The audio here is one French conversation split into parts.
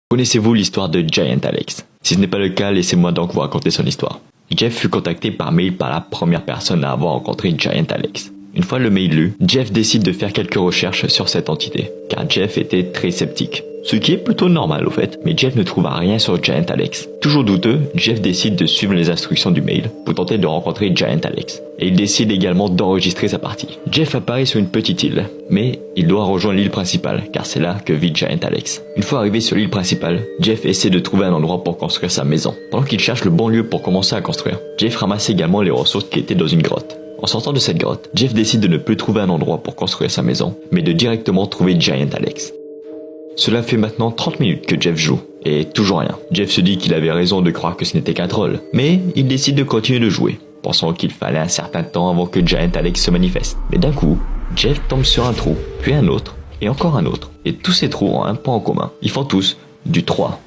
Connaissez-vous l'histoire de Giant Alex? Si ce n'est pas le cas, laissez-moi donc vous raconter son histoire. Jeff fut contacté par mail par la première personne à avoir rencontré Giant Alex. Une fois le mail lu, Jeff décide de faire quelques recherches sur cette entité, car Jeff était très sceptique. Ce qui est plutôt normal au fait, mais Jeff ne trouva rien sur Giant Alex. Toujours douteux, Jeff décide de suivre les instructions du mail pour tenter de rencontrer Giant Alex. Et il décide également d'enregistrer sa partie. Jeff apparaît sur une petite île, mais il doit rejoindre l'île principale, car c'est là que vit Giant Alex. Une fois arrivé sur l'île principale, Jeff essaie de trouver un endroit pour construire sa maison. Pendant qu'il cherche le bon lieu pour commencer à construire, Jeff ramasse également les ressources qui étaient dans une grotte. En sortant de cette grotte, Jeff décide de ne plus trouver un endroit pour construire sa maison, mais de directement trouver Giant Alex. Cela fait maintenant 30 minutes que Jeff joue, et toujours rien. Jeff se dit qu'il avait raison de croire que ce n'était qu'un troll, mais il décide de continuer de jouer, pensant qu'il fallait un certain temps avant que Giant Alex se manifeste. Mais d'un coup, Jeff tombe sur un trou, puis un autre, et encore un autre. Et tous ces trous ont un point en commun. Ils font tous du 3,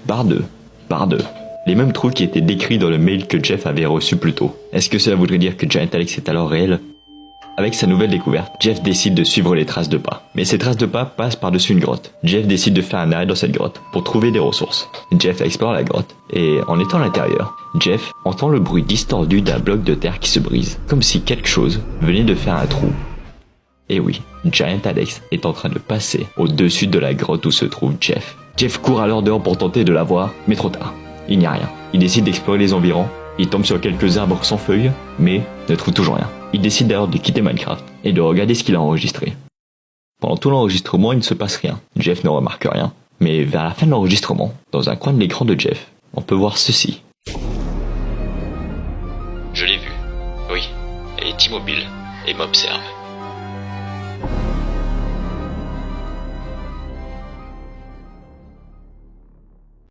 barre 2, barre 2. Les mêmes trous qui étaient décrits dans le mail que Jeff avait reçu plus tôt. Est-ce que cela voudrait dire que Giant Alex est alors réel? Avec sa nouvelle découverte, Jeff décide de suivre les traces de pas. Mais ces traces de pas passent par-dessus une grotte. Jeff décide de faire un arrêt dans cette grotte pour trouver des ressources. Jeff explore la grotte, et en étant à l'intérieur, Jeff entend le bruit distordu d'un bloc de terre qui se brise, comme si quelque chose venait de faire un trou. Et oui, Giant Alex est en train de passer au-dessus de la grotte où se trouve Jeff. Jeff court alors dehors pour tenter de la voir, mais trop tard. Il n'y a rien. Il décide d'explorer les environs. Il tombe sur quelques arbres sans feuilles, mais ne trouve toujours rien. Il décide d'ailleurs de quitter Minecraft et de regarder ce qu'il a enregistré. Pendant tout l'enregistrement, il ne se passe rien. Jeff ne remarque rien. Mais vers la fin de l'enregistrement, dans un coin de l'écran de Jeff, on peut voir ceci. Je l'ai vu. Oui. Elle est immobile et m'observe.